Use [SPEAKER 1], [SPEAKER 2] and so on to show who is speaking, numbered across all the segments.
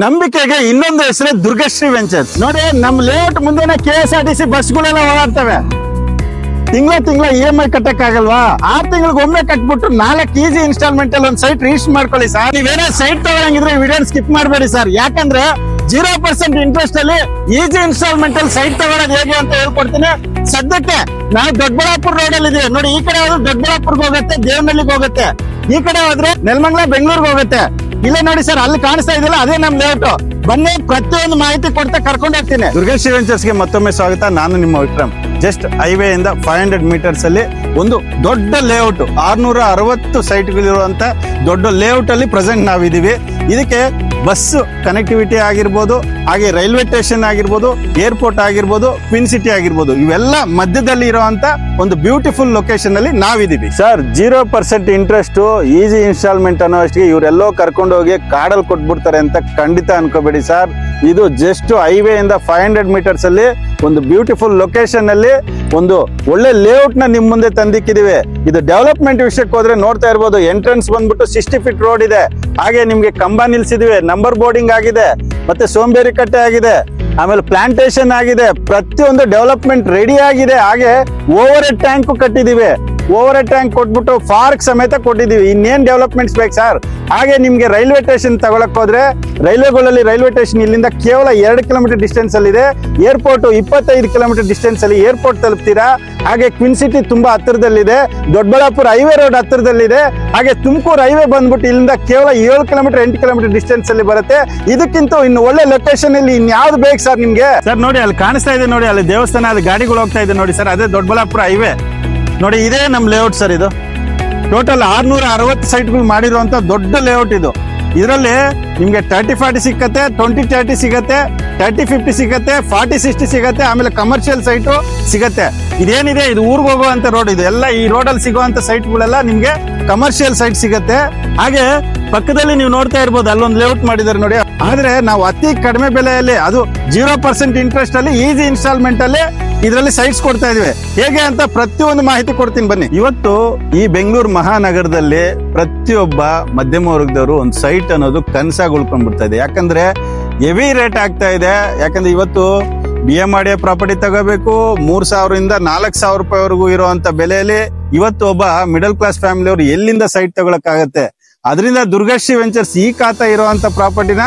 [SPEAKER 1] ನಂಬಿಕೆಗೆ ಇನ್ನೊಂದು ಹೆಸರೇ ದುರ್ಗಶ್ರೀ ವೆಂಚರ್ಸ್. ನೋಡಿ, ನಮ್ ಲೇಔಟ್ ಮುಂದೆನೆ KSRTC ಬಸ್ಗಳೆಲ್ಲ ಓಡಾಡ್ತವೆ. ತಿಂಗಳ EMI ಕಟ್ಟಕ್ಕಾಗಲ್ವಾ? 6 ತಿಂಗಳಿಗೆ ಒಮ್ಮೆ ಕಟ್ಬಿಟ್ಟು 4 ಈಸಿ ಇನ್ಸ್ಟಾಲ್ಮೆಂಟ್ ಅಲ್ಲಿ ಒಂದು ಸೈಟ್ ರಿಜಿಸ್ಟರ್ ಮಾಡ್ಕೊಳ್ಳಿ ಸರ್. ನೀವೇನೋ ಸೈಟ್ ತಗೊಳಂಗಿದ್ರೆ ವಿಡಿಯೋ ಸ್ಕಿಪ್ ಮಾಡಬೇಡಿ ಸರ್. ಯಾಕಂದ್ರೆ 0% ಇಂಟ್ರೆಸ್ಟ್ ಅಲ್ಲಿ ಈಸಿ ಇನ್ಸ್ಟಾಲ್ಮೆಂಟ್ ಅಲ್ಲಿ ಸೈಟ್ ತಗೊಳ್ಳೋದು ಹೇಗೆ ಅಂತ ಹೇಳ್ಕೊಡ್ತೀನಿ. ಸದ್ಯಕ್ಕೆ ನಾವು ದೊಡ್ಡಬಳ್ಳಾಪುರ ರೋಡ್ ಅಲ್ಲಿ ಇದೀವಿ ನೋಡಿ. ಈ ಕಡೆ ಹೋದ್ರೆ ದೊಡ್ಡಬಳ್ಳಾಪುರ್ಗೆ ಹೋಗುತ್ತೆ, ದೇವನಹಳ್ಳಿಗೆ ಹೋಗುತ್ತೆ. ಈ ಕಡೆ ಹೋದ್ರೆ ನೆಲಮಂಗಲ ಬೆಂಗಳೂರಿಗೆ ಹೋಗುತ್ತೆ. ಇಲ್ಲೇ ನೋಡಿ ಸರ್, ಅಲ್ಲಿ ಕಾಣಿಸ್ತಾ ಇದೆಯಲ್ಲ, ಅದೇ ನಮ್ ಲೇಔಟ್. ಬನ್ನಿ, ಪ್ರತಿಯೊಂದು ಮಾಹಿತಿ ಕೊಡ್ತಾ ಕರ್ಕೊಂಡು ಹೋಗ್ತೀನಿ. ದುರ್ಗಶ್ರೀ ವೆಂಚರ್ಸ್ ಗೆ ಮತ್ತೊಮ್ಮೆ ಸ್ವಾಗತ. ನಾನು ನಿಮ್ಮ ವಿಕ್ರಮ್. ಜಸ್ಟ್ ಹೈವೇ ಇಂದ 500 ಮೀಟರ್ಸ್ ಅಲ್ಲಿ ಒಂದು ದೊಡ್ಡ ಲೇಔಟ್, 660 ಸೈಟ್ಗಳಿರುವಂತ ದೊಡ್ಡ ಲೇಔಟ್ ಅಲ್ಲಿ ಪ್ರೆಸೆಂಟ್ ನಾವಿದೀವಿ. ಇದಕ್ಕೆ ಬಸ್ ಕನೆಕ್ಟಿವಿಟಿ ಆಗಿರ್ಬೋದು, ಹಾಗೆ ರೈಲ್ವೆ ಸ್ಟೇಷನ್ ಆಗಿರ್ಬೋದು, ಏರ್ಪೋರ್ಟ್ ಆಗಿರ್ಬೋದು, ಕ್ವೀನ್ ಸಿಟಿ ಆಗಿರ್ಬೋದು, ಇವೆಲ್ಲ ಮಧ್ಯದಲ್ಲಿ ಇರುವಂತ ಒಂದು ಬ್ಯೂಟಿಫುಲ್ ಲೊಕೇಶನ್ ಅಲ್ಲಿ ನಾವಿದೀವಿ ಸರ್. 0% ಇಂಟ್ರೆಸ್ಟ್ ಈಸಿ ಇನ್ಸ್ಟಾಲ್ಮೆಂಟ್ ಅನ್ನೋ ಅಷ್ಟಿಗೆ ಇವರೆಲ್ಲೋ ಕರ್ಕೊಂಡು ಹೋಗಿ ಕಾಡಲ್ಲಿ ಕೊಟ್ಬಿಡ್ತಾರೆ ಅಂತ ಖಂಡಿತ ಅನ್ಕೋಬೇಡಿ ಸರ್. ಇದು ಜಸ್ಟ್ ಹೈವೇ ಇಂದ 500 ಮೀಟರ್ಸ್ ಅಲ್ಲಿ ಒಂದು ಬ್ಯೂಟಿಫುಲ್ ಲೊಕೇಶನ್ ಅಲ್ಲಿ ಒಂದು ಒಳ್ಳೆ ಲೇಔಟ್ ನ ನಿಮ್ ಮುಂದೆ ತಂದಿಕ್ಕಿದೀವಿ. ಇದು ಡೆವಲಪ್ಮೆಂಟ್ ವಿಷಯಕ್ಕೆ ಹೋದ್ರೆ ನೋಡ್ತಾ ಇರ್ಬೋದು, ಎಂಟ್ರೆನ್ಸ್ ಬಂದ್ಬಿಟ್ಟು 60 ಫೀಟ್ ರೋಡ್ ಇದೆ. ಹಾಗೆ ನಿಮ್ಗೆ ಕಂಬ ನಿಲ್ಸಿದಿವಿ, ನಂಬರ್ ಬೋರ್ಡಿಂಗ್ ಆಗಿದೆ, ಮತ್ತೆ ಸೋಂಬೇರಿ ಕಟ್ಟೆ ಆಗಿದೆ, ಆಮೇಲೆ ಪ್ಲಾಂಟೇಶನ್ ಆಗಿದೆ. ಪ್ರತಿಯೊಂದು ಡೆವಲಪ್ಮೆಂಟ್ ರೆಡಿ ಆಗಿದೆ. ಹಾಗೆ ಓವರ್ ಹೆಡ್ ಟ್ಯಾಂಕ್ ಕಟ್ಟಿದೀವಿ. ಓವರ್ ಹೆಡ್ ಟ್ಯಾಂಕ್ ಕೊಟ್ಬಿಟ್ಟು ಪಾರ್ಕ್ ಸಮೇತ ಕೊಟ್ಟಿದೀವಿ. ಇನ್ನೇನ್ ಡೆವಲಪ್ಮೆಂಟ್ಸ್ ಬೇಕು ಸರ್? ಹಾಗೆ ನಿಮ್ಗೆ ರೈಲ್ವೆ ಸ್ಟೇಷನ್ ತಗೊಳಕ್ ಹೋದ್ರೆ ರೈಲ್ವೆಗಳಲ್ಲಿ ರೈಲ್ವೆ ಸ್ಟೇಷನ್ ಇಲ್ಲಿಂದ ಕೇವಲ 2 ಕಿಲೋಮೀಟರ್ ಡಿಸ್ಟೆನ್ಸ್ ಅಲ್ಲಿ ಇದೆ. ಏರ್ಪೋರ್ಟ್ 25 ಕಿಲೋಮೀಟರ್ ಡಿಸ್ಟೆನ್ಸ್ ಅಲ್ಲಿ ಏರ್ಪೋರ್ಟ್ ತಲುಪ್ತೀರಾ. ಹಾಗೆ ಕ್ವೀನ್ ಸಿಟಿ ತುಂಬಾ ಹತ್ತಿರದಲ್ಲಿದೆ. ದೊಡ್ಡಬಳ್ಳಾಪುರ ಹೈವೇ ರೋಡ್ ಹತ್ತಿರದಲ್ಲಿದೆ. ಹಾಗೆ ತುಮಕೂರು ಹೈವೇ ಬಂದ್ಬಿಟ್ಟು ಇಲ್ಲಿಂದ ಕೇವಲ 7 ಕಿಲೋಮೀಟರ್ 8 ಕಿಲೋಮೀಟರ್ ಡಿಸ್ಟೆನ್ಸ್ ಅಲ್ಲಿ ಬರುತ್ತೆ. ಇದಕ್ಕಿಂತ ಇನ್ನು ಒಳ್ಳೆ ಲೊಕೇಶನ್ ಅಲ್ಲಿ ಇನ್ಯಾವ್ದು ಬೇಕು ಸರ್ ನಿಮ್ಗೆ? ಸರ್ ನೋಡಿ, ಅಲ್ಲಿ ಕಾಣಿಸ್ತಾ ಇದೆ ನೋಡಿ, ಅಲ್ಲಿ ದೇವಸ್ಥಾನ, ಅಲ್ಲಿ ಗಾಡಿಗಳು ಹೋಗ್ತಾ ಇದೆ ನೋಡಿ ಸರ್, ಅದೇ ದೊಡ್ಡಬಳ್ಳಾಪುರ ಹೈವೇ ನೋಡಿ. ಇದೇ ನಮ್ ಲೇಔಟ್ ಸರ್. ಇದು ಟೋಟಲ್ 660 ಸೈಟ್ಗಳು ಮಾಡಿರುವಂತ ದೊಡ್ಡ ಲೇಔಟ್ ಇದು. ಇದರಲ್ಲಿ ನಿಮ್ಗೆ 30-40 ಸಿಕ್ಕತ್ತೆ, 20-30 ಸಿಗತ್ತೆ, 30-50 ಸಿಗತ್ತೆ, 40-60 ಸಿಗತ್ತೆ. ಆಮೇಲೆ ಕಮರ್ಷಿಯಲ್ ಸೈಟು ಸಿಗತ್ತೆ. ಇದೇನಿದೆ, ಇದು ಊರ್ಗ್ ಹೋಗುವಂತ ರೋಡ್. ಇದು ಎಲ್ಲ ಈ ರೋಡ್ ಅಲ್ಲಿ ಸಿಗುವಂತ ಸೈಟ್ಗಳೆಲ್ಲ ನಿಮ್ಗೆ ಕಮರ್ಷಿಯಲ್ ಸೈಟ್ ಸಿಗತ್ತೆ. ಹಾಗೆ ಪಕ್ಕದಲ್ಲಿ ನೀವು ನೋಡ್ತಾ ಇರ್ಬೋದು, ಅಲ್ಲೊಂದು ಲೇಔಟ್ ಮಾಡಿದ್ದಾರೆ ನೋಡಿ. ಆದ್ರೆ ನಾವು ಅತಿ ಕಡಿಮೆ ಬೆಲೆಯಲ್ಲಿ, ಅದು 0% ಇಂಟ್ರೆಸ್ಟ್ ಅಲ್ಲಿ ಈಸಿ ಇನ್ಸ್ಟಾಲ್ಮೆಂಟ್ ಅಲ್ಲಿ ಇದರಲ್ಲಿ ಸೈಟ್ಸ್ ಕೊಡ್ತಾ ಇದೀವಿ. ಹೇಗೆ ಅಂತ ಪ್ರತಿಯೊಂದು ಮಾಹಿತಿ ಕೊಡ್ತೀನಿ ಬನ್ನಿ. ಇವತ್ತು ಈ ಬೆಂಗಳೂರು ಮಹಾನಗರದಲ್ಲಿ ಪ್ರತಿಯೊಬ್ಬ ಮಧ್ಯಮ ವರ್ಗದವರು ಒಂದು ಸೈಟ್ ಅನ್ನೋದು ಕನಸಾಗಿ ಉಳ್ಕೊಂಡ್ಬಿಡ್ತಾ ಇದೆ. ಯಾಕಂದ್ರೆ ಹೆವಿ ರೇಟ್ ಆಗ್ತಾ ಇದೆ. ಯಾಕಂದ್ರೆ ಇವತ್ತು BMRDA ಪ್ರಾಪರ್ಟಿ ತಗೋಬೇಕು, 3,000 ಇಂದ 4,000 ರೂಪಾಯಿವರೆಗೂ ಇರುವಂತ ಬೆಲೆಯಲ್ಲಿ ಇವತ್ತು ಒಬ್ಬ ಮಿಡಲ್ ಕ್ಲಾಸ್ ಫ್ಯಾಮಿಲಿ ಅವರು ಎಲ್ಲಿಂದ ಸೈಟ್ ತಗೊಳಕ್ಕಾಗತ್ತೆ? ಅದರಿಂದ ದುರ್ಗಶ್ರೀ ವೆಂಚರ್ಸ್ ಈ ಖಾತಾ ಇರುವಂತ ಪ್ರಾಪರ್ಟಿನ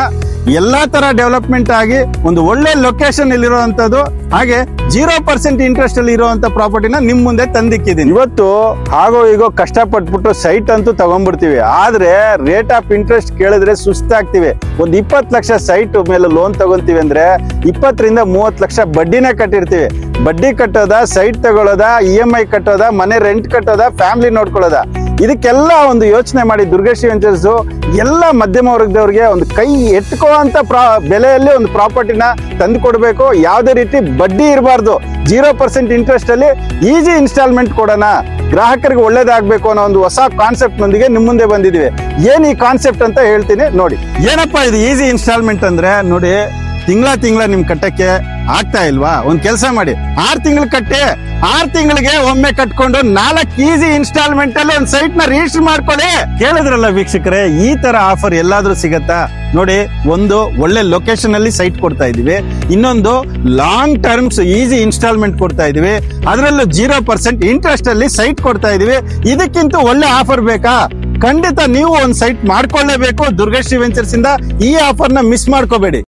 [SPEAKER 1] ಎಲ್ಲಾ ತರ ಡೆವಲಪ್ಮೆಂಟ್ ಆಗಿ ಒಂದು ಒಳ್ಳೆ ಲೊಕೇಶನ್ ಇರುವಂತದ್ದು, ಹಾಗೆ 0% ಇಂಟ್ರೆಸ್ಟ್ ಅಲ್ಲಿ ಇರುವಂತ ಪ್ರಾಪರ್ಟಿನ ನಿಮ್ ಮುಂದೆ ತಂದಿಕ್ಕಿದೀನಿ. ಇವತ್ತು ಹಾಗೋ ಈಗೋ ಕಷ್ಟಪಟ್ಬಿಟ್ಟು ಸೈಟ್ ಅಂತೂ ತಗೊಂಡ್ಬಿಡ್ತೀವಿ. ಆದ್ರೆ ರೇಟ್ ಆಫ್ ಇಂಟ್ರೆಸ್ಟ್ ಕೇಳಿದ್ರೆ ಸುಸ್ತಾಗ್ತಿವಿ. ಒಂದು 20 ಲಕ್ಷ ಸೈಟ್ ಮೇಲೆ ಲೋನ್ ತಗೊಂತೀವಿ ಅಂದ್ರೆ 20 ರಿಂದ 30 ಲಕ್ಷ ಬಡ್ಡಿನೇ ಕಟ್ಟಿರ್ತೀವಿ. ಬಡ್ಡಿ ಕಟ್ಟೋದ, ಸೈಟ್ ತಗೊಳ್ಳೋದ, EMI ಕಟ್ಟೋದ, ಮನೆ ರೆಂಟ್ ಕಟ್ಟೋದ, ಫ್ಯಾಮಿಲಿ ನೋಡ್ಕೊಳ್ಳೋದ, ಇದಕ್ಕೆಲ್ಲ ಒಂದು ಯೋಚನೆ ಮಾಡಿ ದುರ್ಗಶ್ರೀ ವೆಂಚರ್ಸ್ ಎಲ್ಲ ಮಧ್ಯಮ ವರ್ಗದವ್ರಿಗೆ ಒಂದು ಕೈ ಎಟ್ಕೋಂತ ಬೆಲೆಯಲ್ಲಿ ಒಂದು ಪ್ರಾಪರ್ಟಿನ ತಂದು ಕೊಡ್ಬೇಕು. ಯಾವುದೇ ರೀತಿ ಬಡ್ಡಿ ಇರಬಾರ್ದು. 0% ಇಂಟ್ರೆಸ್ಟ್ ಅಲ್ಲಿ ಈಸಿ ಇನ್ಸ್ಟಾಲ್ಮೆಂಟ್ ಕೊಡೋಣ, ಗ್ರಾಹಕರಿಗೆ ಒಳ್ಳೇದಾಗ್ಬೇಕು ಅನ್ನೋ ಒಂದು ಹೊಸ ಕಾನ್ಸೆಪ್ಟ್ ನೊಂದಿಗೆ ನಿಮ್ ಮುಂದೆ ಬಂದಿದೀವಿ. ಏನ್ ಈ ಕಾನ್ಸೆಪ್ಟ್ ಅಂತ ಹೇಳ್ತೀನಿ ನೋಡಿ. ಏನಪ್ಪಾ ಇದು ಈಸಿ ಇನ್ಸ್ಟಾಲ್ಮೆಂಟ್ ಅಂದ್ರೆ? ನೋಡಿ, ತಿಂಗಳ ನಿಮ್ ಕಟ್ಟಕ್ಕೆ ಆಗ್ತಾ ಇಲ್ವಾ? ಒಂದ್ ಕೆಲಸ ಮಾಡಿ, 6 ತಿಂಗಳು ಕಟ್ಟಿ, 6 ತಿಂಗಳಿಗೆ ಒಮ್ಮೆ ಕಟ್ಕೊಂಡು 4 ಈಸಿ ಇನ್ಸ್ಟಾಲ್ಮೆಂಟ್ ಅಲ್ಲಿ ಒಂದ್ ಸೈಟ್ ನ ರಿಜಿಸ್ಟರ್ ಮಾಡ್ಕೊಳ್ಳಿ. ಕೇಳಿದ್ರಲ್ಲ ವೀಕ್ಷಕರೇ, ಈ ತರ ಆಫರ್ ಎಲ್ಲಾದ್ರೂ ಸಿಗತ್ತಾ? ನೋಡಿ, ಒಂದು ಒಳ್ಳೆ ಲೊಕೇಶನ್ ಅಲ್ಲಿ ಸೈಟ್ ಕೊಡ್ತಾ ಇದೀವಿ, ಇನ್ನೊಂದು ಲಾಂಗ್ ಟರ್ಮ್ಸ್ ಈಸಿ ಇನ್ಸ್ಟಾಲ್ಮೆಂಟ್ ಕೊಡ್ತಾ ಇದೀವಿ, ಅದರಲ್ಲೂ 0% ಇಂಟ್ರೆಸ್ಟ್ ಅಲ್ಲಿ ಸೈಟ್ ಕೊಡ್ತಾ ಇದೀವಿ. ಇದಕ್ಕಿಂತ ಒಳ್ಳೆ ಆಫರ್ ಬೇಕಾ? ಖಂಡಿತ ನೀವು ಒಂದ್ ಸೈಟ್ ಮಾಡ್ಕೊಳ್ಳೇಬೇಕು. ದುರ್ಗಶ್ರೀ ವೆಂಚರ್ಸ್ ಇಂದ ಈ ಆಫರ್ ನ ಮಿಸ್ ಮಾಡ್ಕೋಬೇಡಿ.